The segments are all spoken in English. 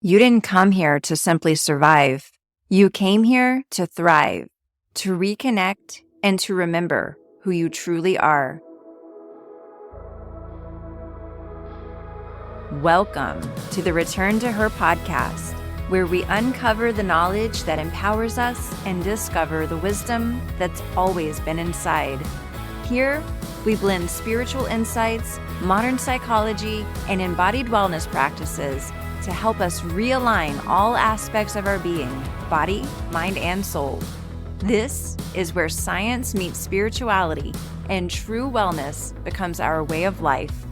You didn't come here to simply survive. You came here to thrive, to reconnect, and to remember who you truly are. Welcome to the Return to Her podcast, where we uncover the knowledge that empowers us and discover the wisdom that's always been inside. Here, we blend spiritual insights, modern psychology, and embodied wellness practices to help us realign all aspects of our being, body, mind, and soul. This is where science meets spirituality and true wellness becomes our way of life.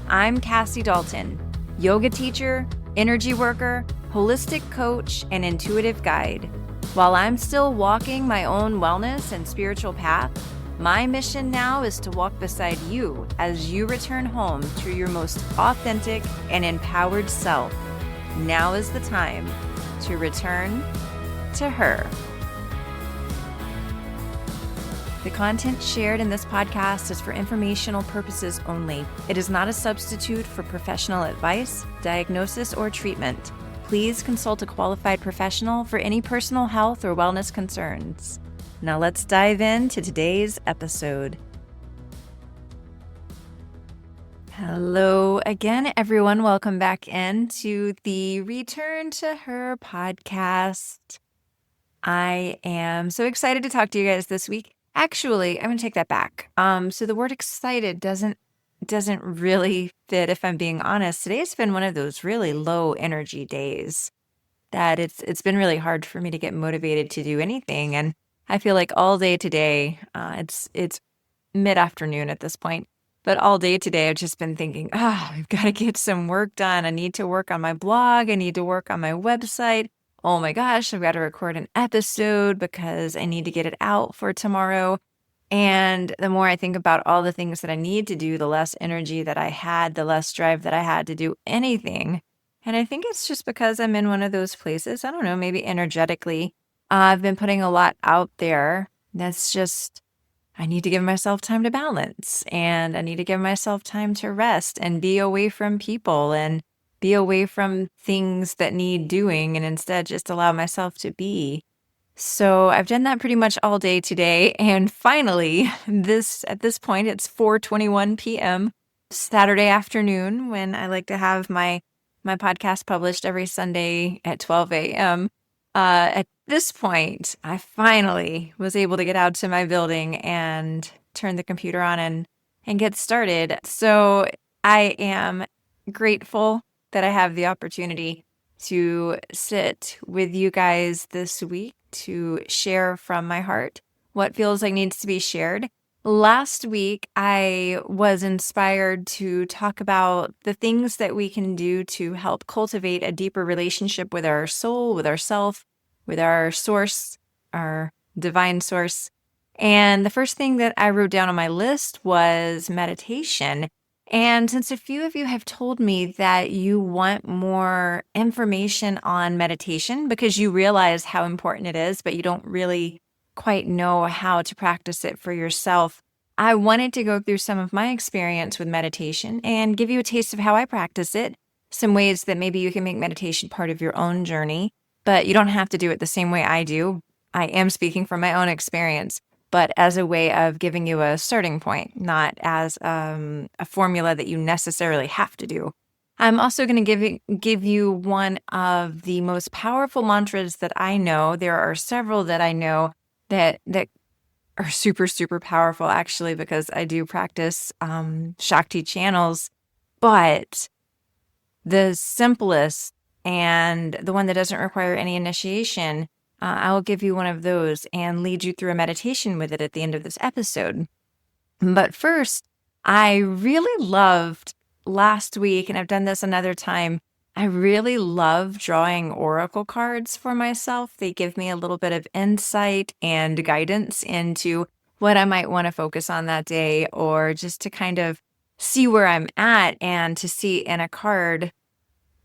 I'm Cassie Dalton, yoga teacher, energy worker, holistic coach, and intuitive guide. While I'm still walking my own wellness and spiritual path, my mission now is to walk beside you as you return home to your most authentic and empowered self. Now is the time to return to her. The content shared in this podcast is for informational purposes only. It is not a substitute for professional advice, diagnosis, or treatment. Please consult a qualified professional for any personal health or wellness concerns. Now let's dive into today's episode. Hello again, everyone. Welcome back into the Return to Her podcast. I am so excited to talk to you guys this week. Actually, I'm going to take that back. So the word excited doesn't really fit, if I'm being honest. Today's been one of those really low energy days that it's been really hard for me to get motivated to do anything. And I feel like all day today, it's mid-afternoon at this point, but all day today I've just been thinking, I've got to get some work done. I need to work on my blog. I need to work on my website. Oh my gosh, I've got to record an episode because I need to get it out for tomorrow. And the more I think about all the things that I need to do, the less energy that I had, the less drive that I had to do anything. And I think it's just because I'm in one of those places, I don't know, maybe energetically, I've been putting a lot out there. That's just, I need to give myself time to balance, and I need to give myself time to rest and be away from people and be away from things that need doing and instead just allow myself to be. So I've done that pretty much all day today. And finally, at this point, it's 4:21 p.m. Saturday afternoon, when I like to have my podcast published every Sunday at 12 a.m. At this point, I finally was able to get out to my building and turn the computer on and get started. So I am grateful that I have the opportunity to sit with you guys this week to share from my heart what feels like needs to be shared. Last week, I was inspired to talk about the things that we can do to help cultivate a deeper relationship with our soul, with ourself, with our source, our divine source. And the first thing that I wrote down on my list was meditation. And since a few of you have told me that you want more information on meditation because you realize how important it is, but you don't really quite know how to practice it for yourself, I wanted to go through some of my experience with meditation and give you a taste of how I practice it, some ways that maybe you can make meditation part of your own journey, but you don't have to do it the same way I do. I am speaking from my own experience, but as a way of giving you a starting point, not as a formula that you necessarily have to do. I'm also going to give you one of the most powerful mantras that I know. There are several that I know that are super, super powerful, actually, because I do practice Shakti channels. But the simplest and the one that doesn't require any initiation, I will give you one of those and lead you through a meditation with it at the end of this episode. But first, I really loved last week, and I've done this another time, I really love drawing oracle cards for myself. They give me a little bit of insight and guidance into what I might want to focus on that day, or just to kind of see where I'm at and to see in a card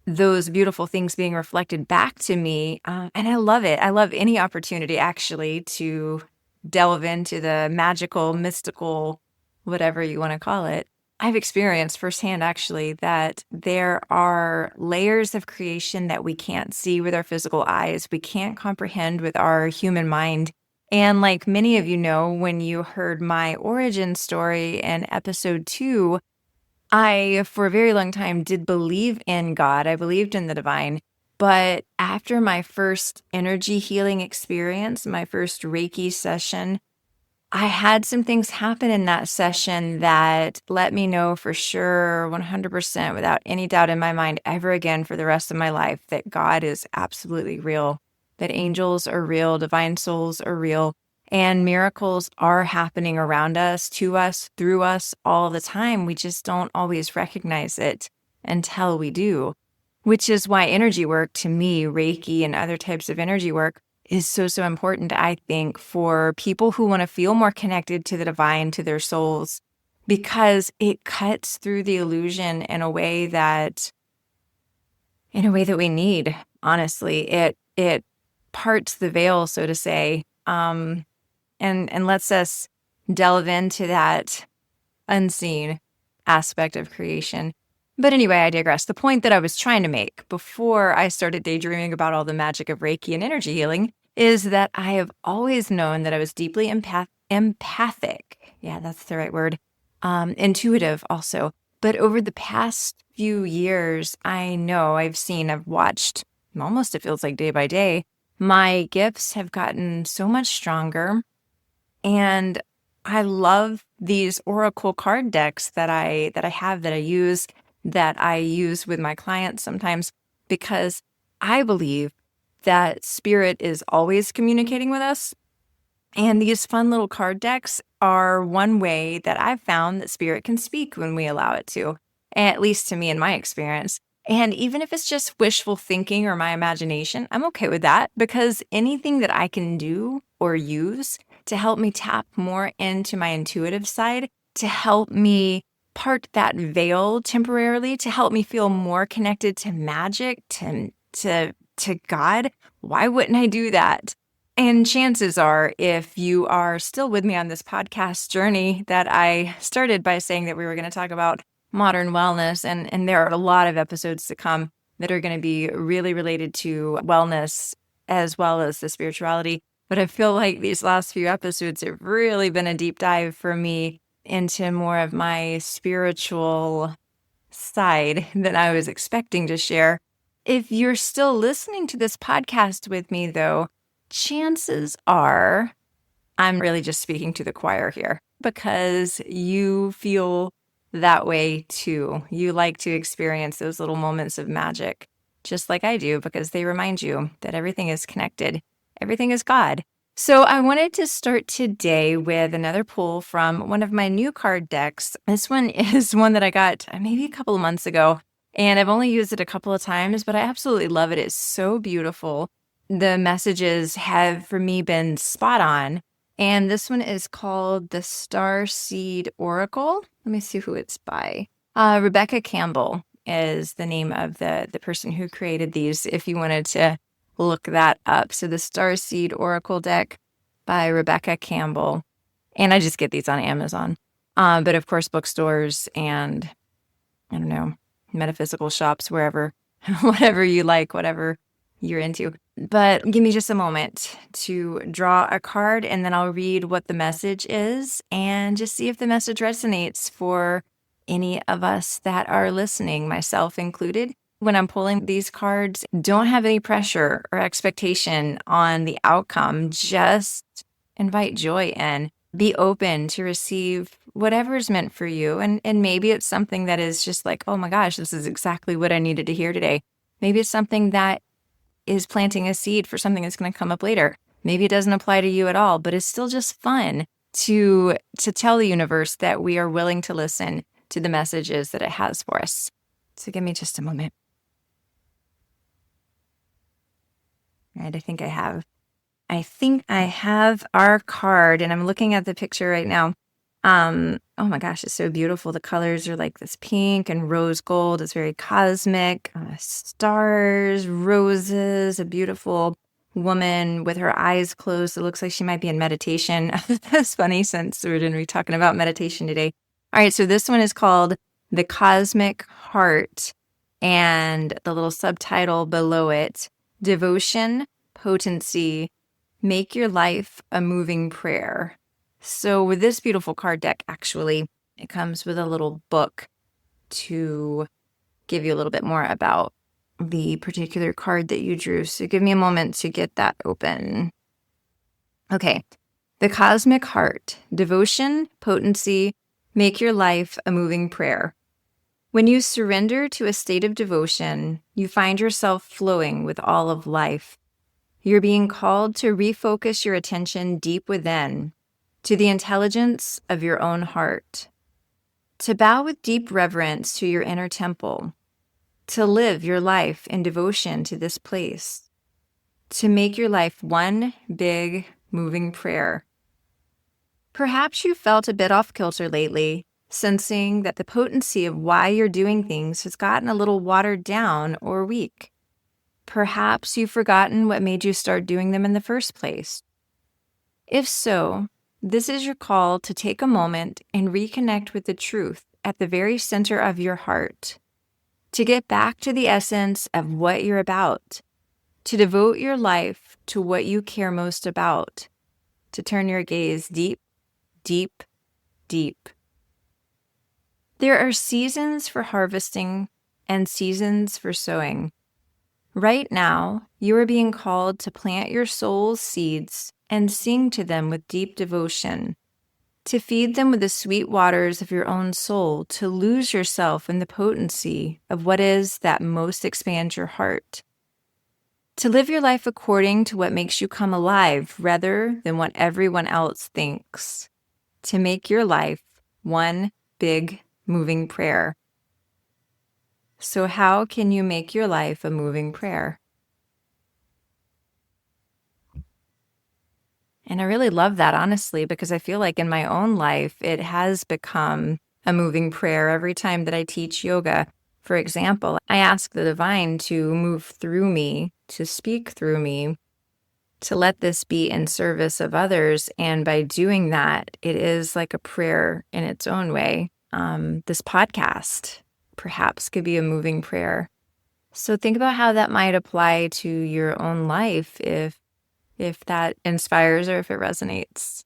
those beautiful things being reflected back to me. And I love it. I love any opportunity, actually, to delve into the magical, mystical, whatever you want to call it, I've experienced firsthand actually that there are layers of creation that we can't see with our physical eyes, we can't comprehend with our human mind. And like many of you know, when you heard my origin story in episode 2, I, for a very long time, did believe in God. I believed in the divine. But after my first energy healing experience, my first Reiki session, I had some things happen in that session that let me know for sure, 100%, without any doubt in my mind, ever again for the rest of my life, that God is absolutely real, that angels are real, divine souls are real, and miracles are happening around us, to us, through us all the time. We just don't always recognize it until we do, which is why energy work, to me, Reiki and other types of energy work, is so, so important, I think, for people who want to feel more connected to the divine, to their souls, because it cuts through the illusion in a way that we need, honestly. It parts the veil, so to say, and lets us delve into that unseen aspect of creation. But anyway, I digress. The point that I was trying to make before I started daydreaming about all the magic of Reiki and energy healing is that I have always known that I was deeply empathic. Yeah, that's the right word. Intuitive also. But over the past few years, I've watched, almost it feels like day by day, my gifts have gotten so much stronger. And I love these oracle card decks that I use with my clients sometimes, because I believe that spirit is always communicating with us. And these fun little card decks are one way that I've found that spirit can speak when we allow it to, at least to me in my experience. And even if it's just wishful thinking or my imagination, I'm okay with that, because anything that I can do or use to help me tap more into my intuitive side, to help me part that veil temporarily, to help me feel more connected to magic, to God, why wouldn't I do that? And chances are, if you are still with me on this podcast journey that I started by saying that we were going to talk about modern wellness, and there are a lot of episodes to come that are going to be really related to wellness as well as the spirituality. But I feel like these last few episodes have really been a deep dive for me into more of my spiritual side than I was expecting to share. If you're still listening to this podcast with me, though, chances are I'm really just speaking to the choir here, because you feel that way too. You like to experience those little moments of magic, just like I do, because they remind you that everything is connected. Everything is God. So I wanted to start today with another pull from one of my new card decks. This one is one that I got maybe a couple of months ago, and I've only used it a couple of times, but I absolutely love it. It's so beautiful. The messages have, for me, been spot on. And this one is called the Starseed Oracle. Let me see who it's by. Rebecca Campbell is the name of the person who created these, if you wanted to look that up. So the Starseed Oracle deck by Rebecca Campbell. And I just get these on Amazon. But of course, bookstores and, I don't know, metaphysical shops, wherever, whatever you like, whatever you're into. But give me just a moment to draw a card, and then I'll read what the message is and just see if the message resonates for any of us that are listening, myself included. When I'm pulling these cards, don't have any pressure or expectation on the outcome. Just invite joy in. Be open to receive whatever's meant for you. And maybe it's something that is just like, oh my gosh, this is exactly what I needed to hear today. Maybe it's something that is planting a seed for something that's going to come up later. Maybe it doesn't apply to you at all, but it's still just fun to tell the universe that we are willing to listen to the messages that it has for us. So give me just a moment. All right, I think I have our card, and I'm looking at the picture right now. Oh my gosh, it's so beautiful. The colors are like this pink and rose gold. It's very cosmic. Stars, roses, a beautiful woman with her eyes closed. It looks like she might be in meditation. That's funny, since we're going to be talking about meditation today. All right, so this one is called The Cosmic Heart, and the little subtitle below it, Devotion, Potency, Make Your Life a Moving Prayer. So with this beautiful card deck, actually, it comes with a little book to give you a little bit more about the particular card that you drew. So give me a moment to get that open. Okay, The Cosmic Heart, Devotion, Potency, Make Your Life a Moving Prayer. When you surrender to a state of devotion, you find yourself flowing with all of life. You're being called to refocus your attention deep within, to the intelligence of your own heart, to bow with deep reverence to your inner temple, to live your life in devotion to this place, to make your life one big, moving prayer. Perhaps you felt a bit off kilter lately, sensing that the potency of why you're doing things has gotten a little watered down or weak. Perhaps you've forgotten what made you start doing them in the first place. If so, this is your call to take a moment and reconnect with the truth at the very center of your heart, to get back to the essence of what you're about, to devote your life to what you care most about, to turn your gaze deep, deep, deep. There are seasons for harvesting and seasons for sowing. Right now, you are being called to plant your soul's seeds and sing to them with deep devotion, to feed them with the sweet waters of your own soul, to lose yourself in the potency of what is that most expands your heart, to live your life according to what makes you come alive rather than what everyone else thinks, to make your life one big moving prayer. So how can you make your life a moving prayer? And I really love that, honestly, because I feel like in my own life, it has become a moving prayer every time that I teach yoga. For example, I ask the divine to move through me, to speak through me, to let this be in service of others. And by doing that, it is like a prayer in its own way. This podcast perhaps could be a moving prayer. So think about how that might apply to your own life if that inspires or if it resonates.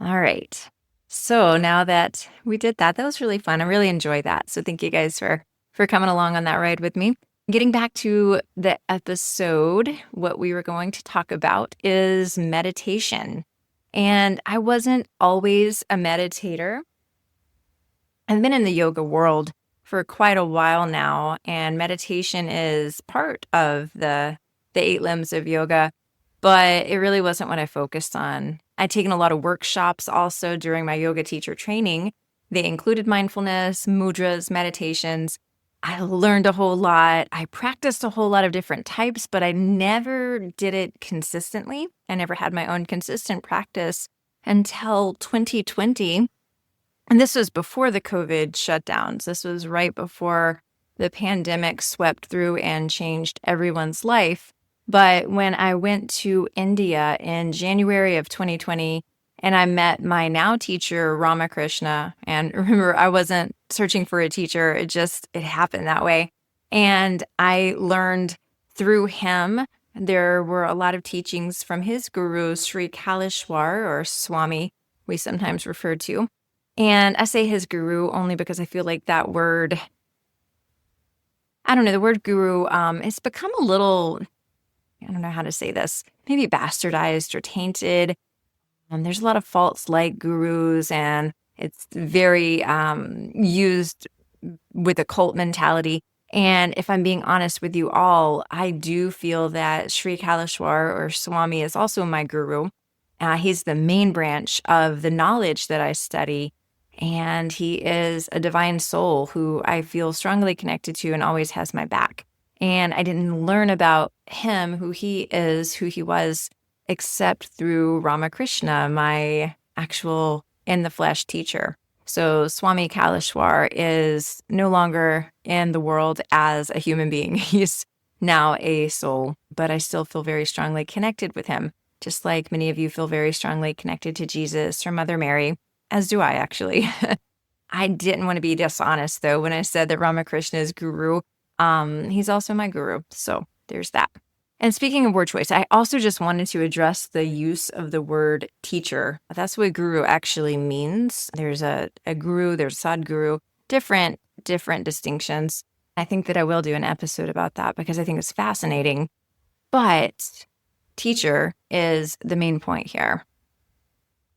All right. So now that we did that, that was really fun. I really enjoyed that. So thank you guys for coming along on that ride with me. Getting back to the episode, what we were going to talk about is meditation. And I wasn't always a meditator. I've been in the yoga world for quite a while now, and meditation is part of the 8 limbs of yoga, but it really wasn't what I focused on. I'd taken a lot of workshops also during my yoga teacher training. They included mindfulness, mudras, meditations. I learned a whole lot. I practiced a whole lot of different types, but I never did it consistently. I never had my own consistent practice until 2020. And this was before the COVID shutdowns. This was right before the pandemic swept through and changed everyone's life. But when I went to India in January of 2020, and I met my now teacher, Ramakrishna, and remember, I wasn't searching for a teacher. It happened that way. And I learned through him. There were a lot of teachings from his guru, Sri Kaleshwar, or Swami, we sometimes refer to. And I say his guru only because I feel like that word, I don't know, the word guru, it's become a little, I don't know how to say this, maybe bastardized or tainted. There's a lot of false light gurus, and it's very used with a cult mentality. And if I'm being honest with you all, I do feel that Sri Kaleshwar or Swami is also my guru. He's the main branch of the knowledge that I study. And he is a divine soul who I feel strongly connected to and always has my back. And I didn't learn about him, who he is, who he was, except through Ramakrishna, my actual in-the-flesh teacher. So Swami Kaleshwar is no longer in the world as a human being. He's now a soul, but I still feel very strongly connected with him, just like many of you feel very strongly connected to Jesus or Mother Mary. as do I actually. I didn't want to be dishonest though when I said that Ramakrishna is guru. He's also my guru. So there's that. And speaking of word choice, I also just wanted to address the use of the word teacher. That's what guru actually means. There's a guru, there's Sadguru, different distinctions. I think that I will do an episode about that because I think it's fascinating. But teacher is the main point here.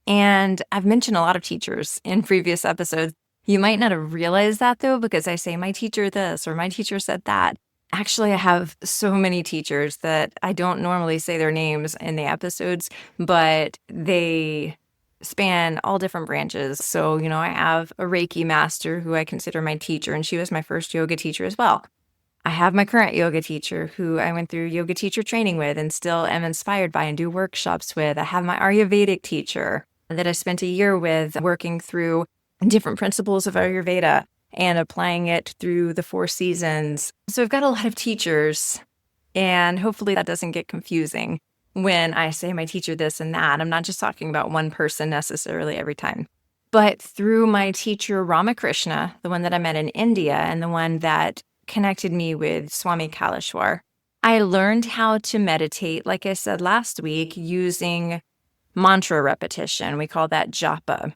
And I've mentioned a lot of teachers in previous episodes. You might not have realized that though, because I say my teacher this or my teacher said that. Actually, I have so many teachers that I don't normally say their names in the episodes, but they span all different branches. So, I have a Reiki master who I consider my teacher, and she was my first yoga teacher as well. I have my current yoga teacher who I went through yoga teacher training with and still am inspired by and do workshops with. I have my Ayurvedic teacher that I spent a year with working through different principles of Ayurveda and applying it through the 4 seasons. So I've got a lot of teachers, and hopefully that doesn't get confusing when I say my teacher this and that. I'm not just talking about one person necessarily every time. But through my teacher Ramakrishna, the one that I met in India and the one that connected me with Swami Kaleshwar, I learned how to meditate, like I said last week, using mantra repetition. We call that japa.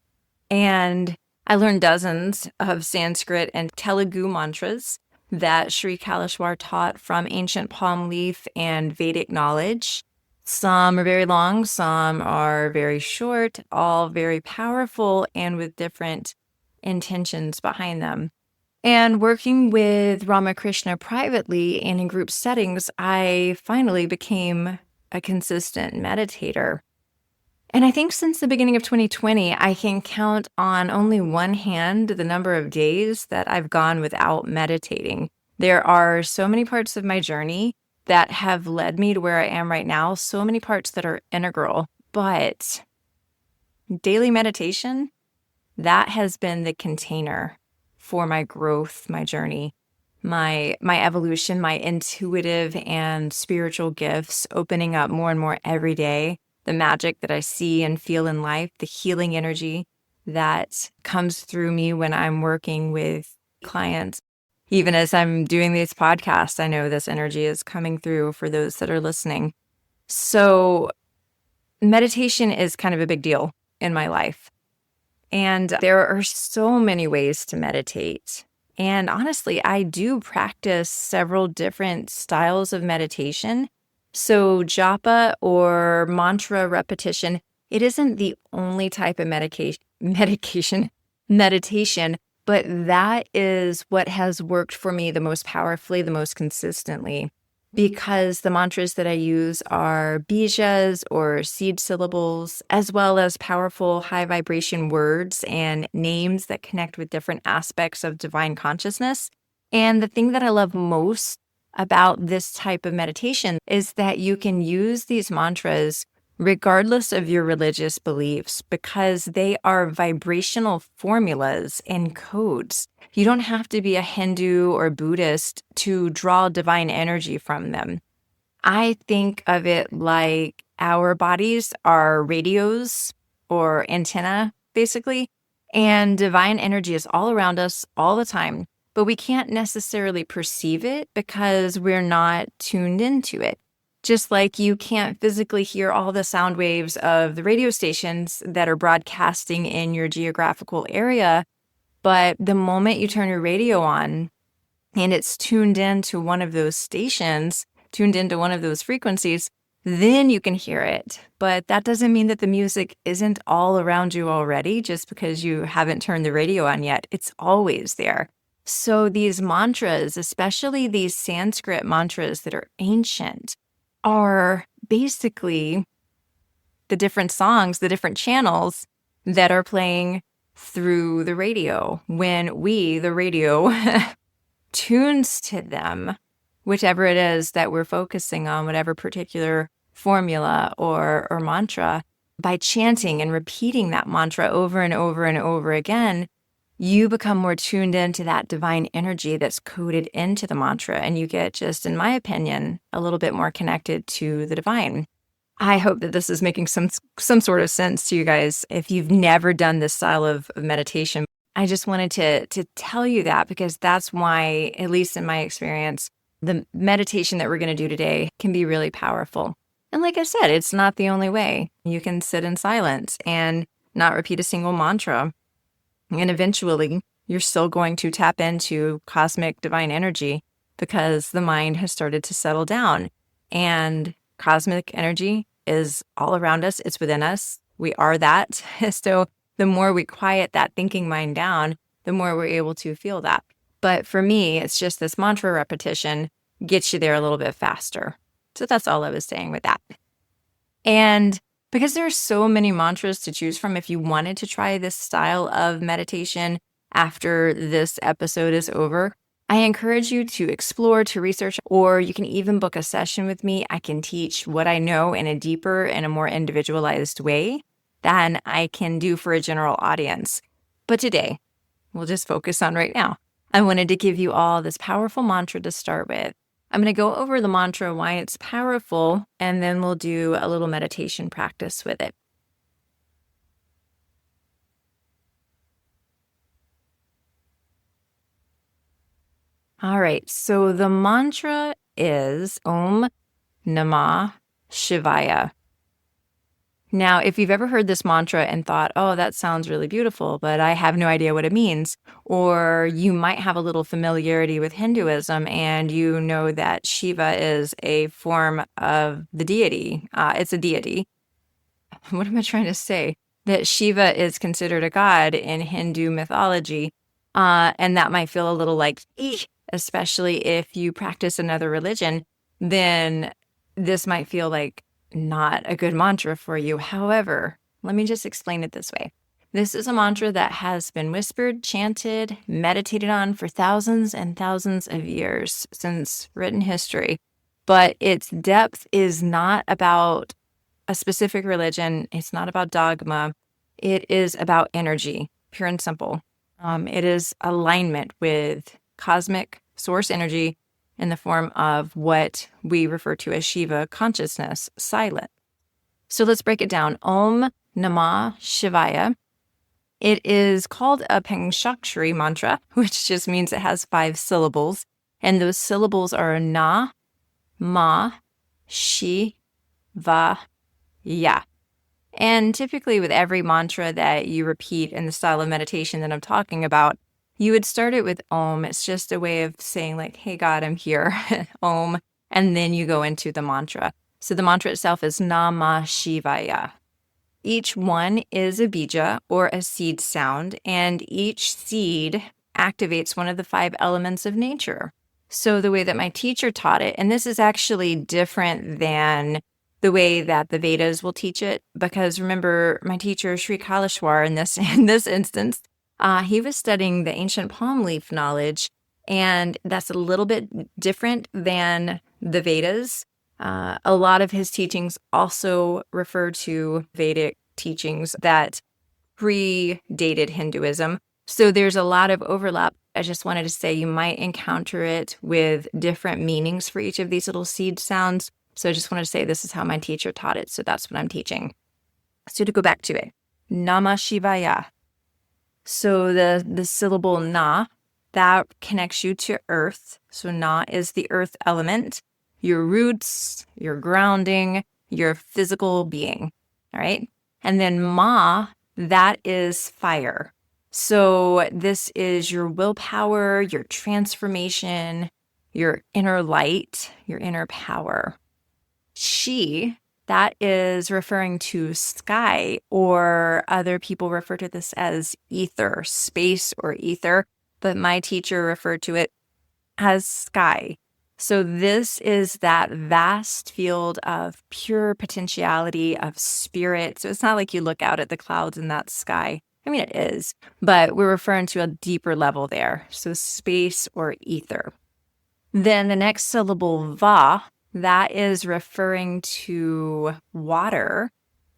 And I learned dozens of Sanskrit and Telugu mantras that Sri Kaleshwar taught from ancient palm leaf and Vedic knowledge. Some are very long, some are very short, all very powerful and with different intentions behind them. And working with Ramakrishna privately and in group settings, I finally became a consistent meditator. And I think since the beginning of 2020, I can count on only one hand the number of days that I've gone without meditating. There are so many parts of my journey that have led me to where I am right now, so many parts that are integral. But daily meditation, that has been the container for my growth, my journey, my evolution, my intuitive and spiritual gifts opening up more and more every day. The magic that I see and feel in life, the healing energy that comes through me when I'm working with clients. Even as I'm doing these podcasts, I know this energy is coming through for those that are listening. So meditation is kind of a big deal in my life. And there are so many ways to meditate. And honestly, I do practice several different styles of meditation. So japa or mantra repetition, it isn't the only type of meditation, but that is what has worked for me the most powerfully, the most consistently, because the mantras that I use are bijas or seed syllables, as well as powerful high vibration words and names that connect with different aspects of divine consciousness. And the thing that I love most about this type of meditation is that you can use these mantras regardless of your religious beliefs because they are vibrational formulas and codes. You don't have to be a Hindu or Buddhist to draw divine energy from them. I think of it like our bodies are radios or antenna, basically, and divine energy is all around us all the time. But we can't necessarily perceive it because we're not tuned into it. Just like you can't physically hear all the sound waves of the radio stations that are broadcasting in your geographical area, but the moment you turn your radio on and it's tuned into one of those stations, tuned into one of those frequencies, then you can hear it. But that doesn't mean that the music isn't all around you already just because you haven't turned the radio on yet. It's always there. So these mantras, especially these Sanskrit mantras that are ancient, are basically the different songs, the different channels that are playing through the radio. When we, the radio, tunes to them, whichever it is that we're focusing on, whatever particular formula or mantra, by chanting and repeating that mantra over and over and over again, you become more tuned into that divine energy that's coded into the mantra. And you get just, in my opinion, a little bit more connected to the divine. I hope that this is making some sort of sense to you guys. If you've never done this style of meditation, I just wanted to tell you that because that's why, at least in my experience, the meditation that we're going to do today can be really powerful. And like I said, it's not the only way. You can sit in silence and not repeat a single mantra. And eventually, you're still going to tap into cosmic divine energy because the mind has started to settle down. And cosmic energy is all around us. It's within us. We are that. So the more we quiet that thinking mind down, the more we're able to feel that. But for me, it's just this mantra repetition gets you there a little bit faster. So that's all I was saying with that. And because there are so many mantras to choose from, if you wanted to try this style of meditation after this episode is over, I encourage you to explore, to research, or you can even book a session with me. I can teach what I know in a deeper and a more individualized way than I can do for a general audience. But today, we'll just focus on right now. I wanted to give you all this powerful mantra to start with. I'm going to go over the mantra, why it's powerful, and then we'll do a little meditation practice with it. All right, so the mantra is Om Namah Shivaya. Now, if you've ever heard this mantra and thought, oh, that sounds really beautiful, but I have no idea what it means, or you might have a little familiarity with Hinduism and you know that Shiva is a form of the deity. It's a deity. What am I trying to say? That Shiva is considered a god in Hindu mythology, and that might feel a little like, eek, especially if you practice another religion, then this might feel like not a good mantra for you. However, let me just explain it this way. This is a mantra that has been whispered, chanted, meditated on for thousands and thousands of years since written history. But its depth is not about a specific religion. It's not about dogma. It is about energy, pure and simple. It is alignment with cosmic source energy in the form of what we refer to as Shiva consciousness, silent. So let's break it down. Om Namah Shivaya. It is called a Panchakshari mantra, which just means it has 5 syllables. And those syllables are Na, Ma, Shi, Va, Ya. And typically with every mantra that you repeat in the style of meditation that I'm talking about, you would start it with Om. It's just a way of saying like, hey God, I'm here, Om. And then you go into the mantra. So the mantra itself is Namah Shivaya. Each one is a bija or a seed sound, and each seed activates one of the 5 elements of nature. So the way that my teacher taught it, and this is actually different than the way that the Vedas will teach it, because remember, my teacher, Sri Kaleshwar, in this instance, he was studying the ancient palm leaf knowledge, and that's a little bit different than the Vedas. A lot of his teachings also refer to Vedic teachings that predated Hinduism. So there's a lot of overlap. I just wanted to say you might encounter it with different meanings for each of these little seed sounds. So I just wanted to say this is how my teacher taught it. So that's what I'm teaching. So to go back to it, Namah Shivaya. So the syllable Na, that connects you to earth. So Na is the earth element, your roots, your grounding, your physical being. All right. And then Ma, that is fire. So this is your willpower, your transformation, your inner light, your inner power. Shi, that is referring to sky, or other people refer to this as ether, space or ether, but my teacher referred to it as sky. So this is that vast field of pure potentiality of spirit. So it's not like you look out at the clouds in that sky. I mean, it is, but we're referring to a deeper level there. So space or ether. Then the next syllable, Va, that is referring to water.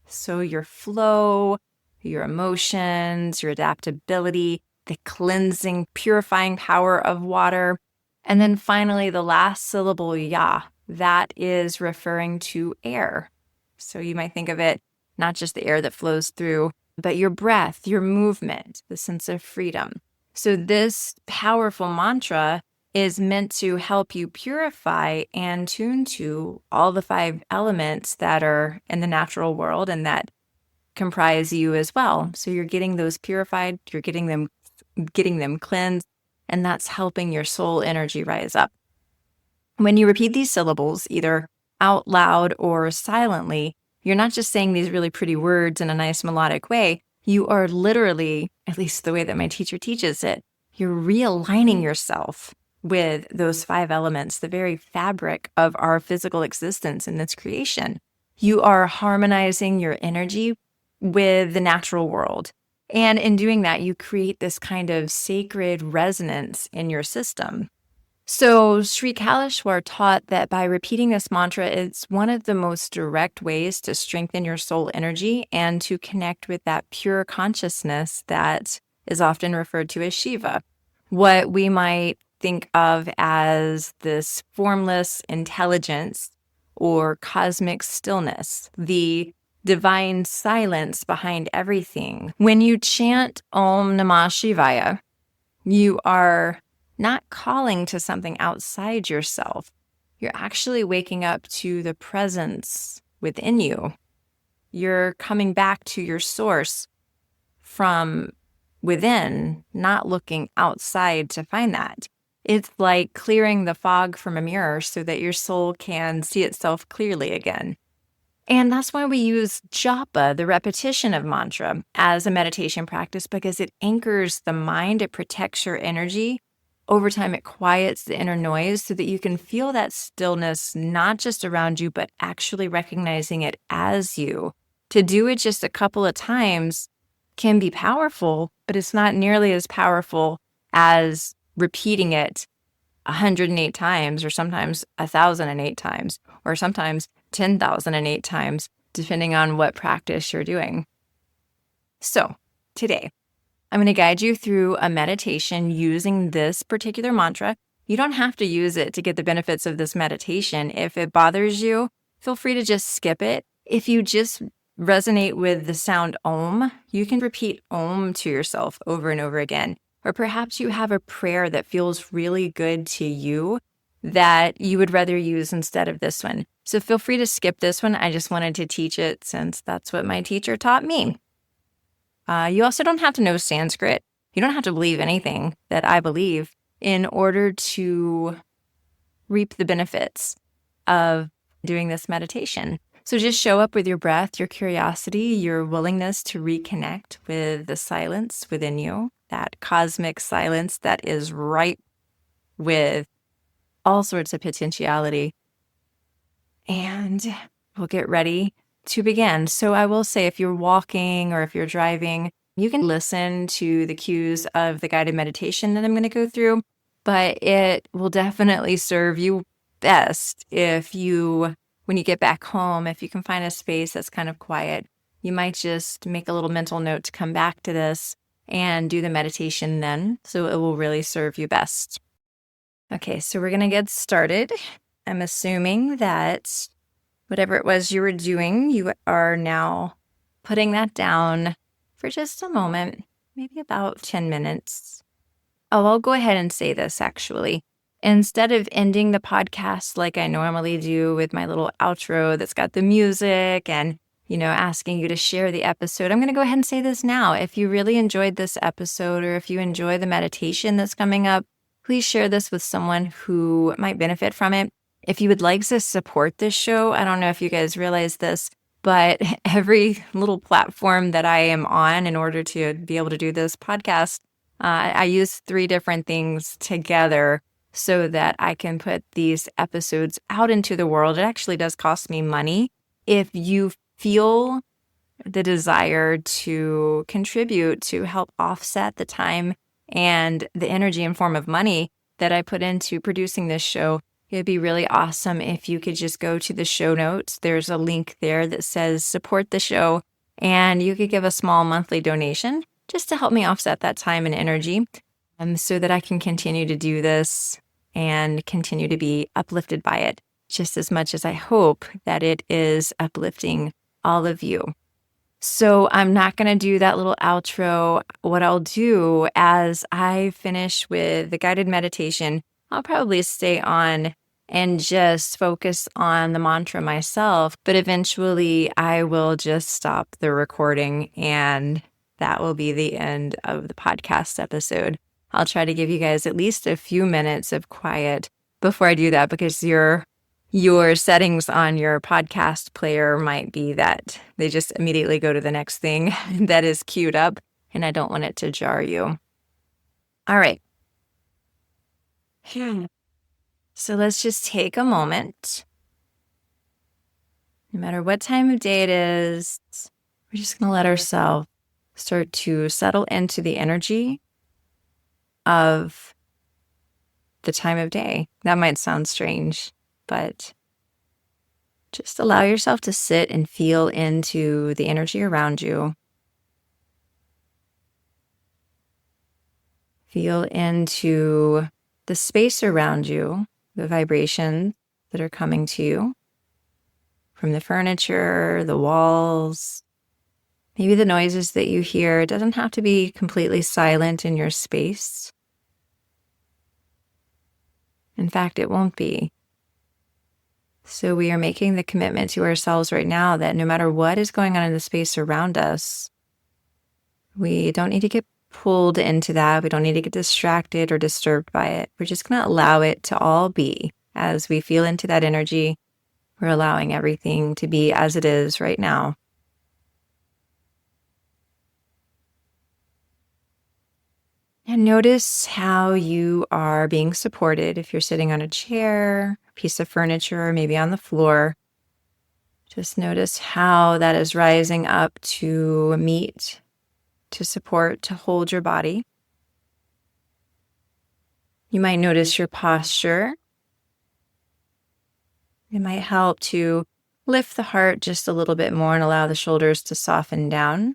So your flow, your emotions, your adaptability, the cleansing, purifying power of water. And then finally, the last syllable, Ya, that is referring to air. So you might think of it not just the air that flows through, but your breath, your movement, the sense of freedom. So this powerful mantra is meant to help you purify and tune to all the 5 elements that are in the natural world and that comprise you as well. So you're getting those purified, you're getting them cleansed, and that's helping your soul energy rise up. When you repeat these syllables, either out loud or silently, you're not just saying these really pretty words in a nice melodic way. You are literally, at least the way that my teacher teaches it, you're realigning yourself with those 5 elements, the very fabric of our physical existence in this creation. You are harmonizing your energy with the natural world. And in doing that, you create this kind of sacred resonance in your system. So Sri Kaleshwar taught that by repeating this mantra, it's one of the most direct ways to strengthen your soul energy and to connect with that pure consciousness that is often referred to as Shiva, what we might think of as this formless intelligence or cosmic stillness, the divine silence behind everything. When you chant Om Namah Shivaya, you are not calling to something outside yourself. You're actually waking up to the presence within you. You're coming back to your source from within, not looking outside to find that. It's like clearing the fog from a mirror so that your soul can see itself clearly again. And that's why we use japa, the repetition of mantra, as a meditation practice, because it anchors the mind, it protects your energy. Over time, it quiets the inner noise so that you can feel that stillness, not just around you, but actually recognizing it as you. To do it just a couple of times can be powerful, but it's not nearly as powerful as repeating it 108 times, or sometimes 1,008 times, or sometimes 10,008 times, depending on what practice you're doing. So today, I'm going to guide you through a meditation using this particular mantra. You don't have to use it to get the benefits of this meditation. If it bothers you, feel free to just skip it. If you just resonate with the sound Om, you can repeat Om to yourself over and over again. Or perhaps you have a prayer that feels really good to you that you would rather use instead of this one. So feel free to skip this one. I just wanted to teach it since that's what my teacher taught me. You also don't have to know Sanskrit. You don't have to believe anything that I believe in order to reap the benefits of doing this meditation. So just show up with your breath, your curiosity, your willingness to reconnect with the silence within you, that cosmic silence that is ripe with all sorts of potentiality. And we'll get ready to begin. So I will say, if you're walking or if you're driving, you can listen to the cues of the guided meditation that I'm going to go through, but it will definitely serve you best if you, when you get back home, if you can find a space that's kind of quiet, you might just make a little mental note to come back to this and do the meditation then, so it will really serve you best. Okay, so we're going to get started. I'm assuming that whatever it was you were doing, you are now putting that down for just a moment, maybe about 10 minutes. Oh, I'll go ahead and say this actually. Instead of ending the podcast like I normally do with my little outro that's got the music and, asking you to share the episode, I'm going to go ahead and say this now. If you really enjoyed this episode, or if you enjoy the meditation that's coming up, please share this with someone who might benefit from it. If you would like to support this show, I don't know if you guys realize this, but every little platform that I am on in order to be able to do this podcast, I use 3 different things together so that I can put these episodes out into the world. It actually does cost me money. If you feel the desire to contribute to help offset the time and the energy and form of money that I put into producing this show, it'd be really awesome if you could just go to the show notes. There's a link there that says support the show, and you could give a small monthly donation just to help me offset that time and energy, so that I can continue to do this and continue to be uplifted by it. just as much as I hope that it is uplifting all of you. So I'm not going to do that little outro. What I'll do as I finish with the guided meditation, I'll probably stay on and just focus on the mantra myself, but eventually I will just stop the recording and that will be the end of the podcast episode. I'll try to give you guys at least a few minutes of quiet before I do that, because your settings on your podcast player might be that they just immediately go to the next thing that is queued up, and I don't want it to jar you. All right. So let's just take a moment. No matter what time of day it is, we're just going to let ourselves start to settle into the energy of the time of day. That might sound strange, but just allow yourself to sit and feel into the energy around you. Feel into the space around you, the vibrations that are coming to you from the furniture, the walls, maybe the noises that you hear. It doesn't have to be completely silent in your space. In fact, it won't be. So we are making the commitment to ourselves right now that no matter what is going on in the space around us, we don't need to get pulled into that. We don't need to get distracted or disturbed by it. We're just going to allow it to all be. As we feel into that energy, we're allowing everything to be as it is right now. And notice how you are being supported. If you're sitting on a chair, a piece of furniture, or maybe on the floor, just notice how that is rising up to meet, to support, to hold your body. You might notice your posture. It might help to lift the heart just a little bit more and allow the shoulders to soften down.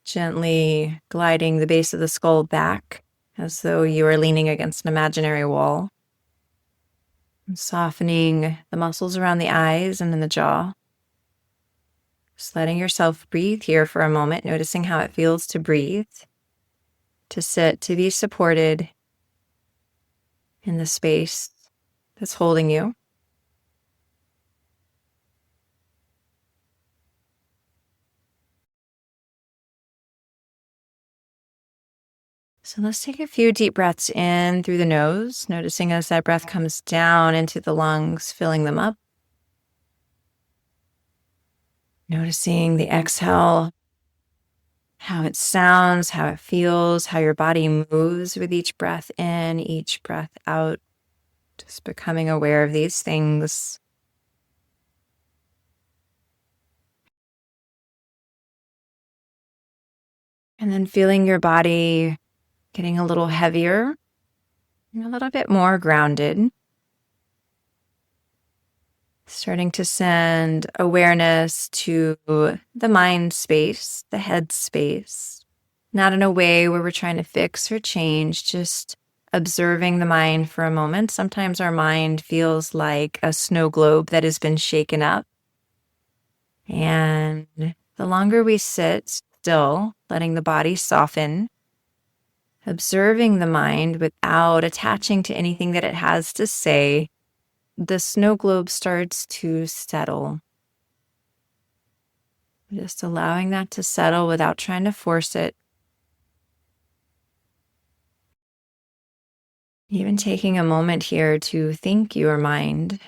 Gently gliding the base of the skull back as though you are leaning against an imaginary wall. And softening the muscles around the eyes and in the jaw. Just letting yourself breathe here for a moment, noticing how it feels to breathe, to sit, to be supported in the space that's holding you. So let's take a few deep breaths in through the nose, noticing as that breath comes down into the lungs, filling them up. Noticing the exhale, how it sounds, how it feels, how your body moves with each breath in, each breath out. Just becoming aware of these things. And then feeling your body getting a little heavier and a little bit more grounded. Starting to send awareness to the mind space, the head space. Not in a way where we're trying to fix or change, just observing the mind for a moment. Sometimes our mind feels like a snow globe that has been shaken up. And the longer we sit still, letting the body soften, observing the mind without attaching to anything that it has to say, the snow globe starts to settle. Just allowing that to settle without trying to force it. Even taking a moment here to thank your mind,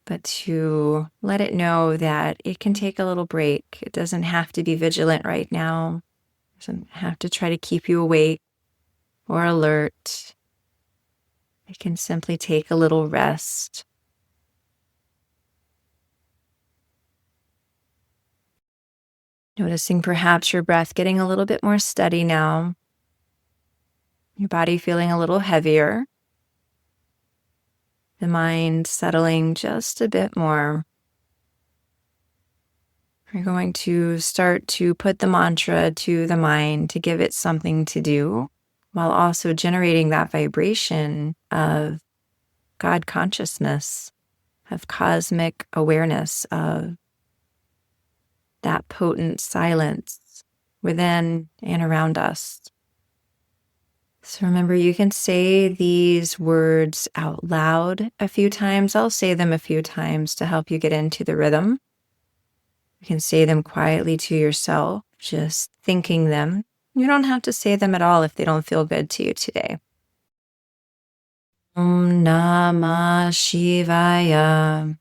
but to let it know that it can take a little break. It doesn't have to be vigilant right now. It doesn't have to try to keep you awake or alert. It can simply take a little rest. Noticing perhaps your breath getting a little bit more steady now. Your body feeling a little heavier. The mind settling just a bit more. We're going to start to put the mantra to the mind to give it something to do, while also generating that vibration of God consciousness, of cosmic awareness, of that potent silence within and around us. So remember, you can say these words out loud a few times. I'll say them a few times to help you get into the rhythm. You can say them quietly to yourself, just thinking them. You don't have to say them at all if they don't feel good to you today. Om Namah Shivaya.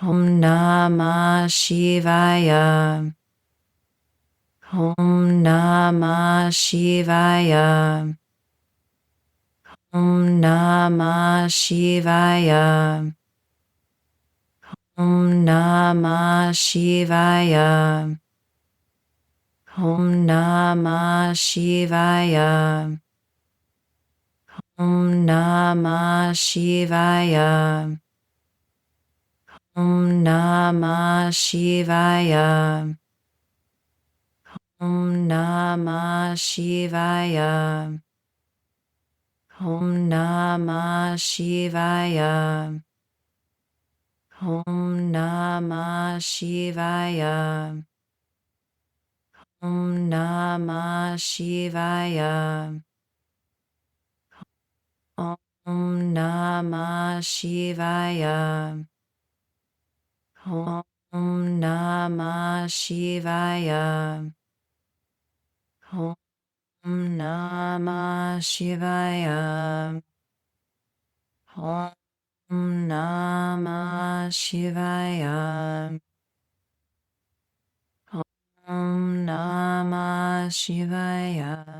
Om Namah Shivaya. Om Namah Shivaya. Om Namah Shivaya. Om Namah Shivaya. Om Namah Shivaya. Om Namah Shivaya. Om Namah Shivaya. Om Namah Shivaya. Om Namah Shivaya. Om Namah Shivaya. Om Namah Shivaya. Om Namah Shivaya. Om Namah Shivaya. Om Namah Shivaya. Om Namah Shivaya. Om Namah Shivaya.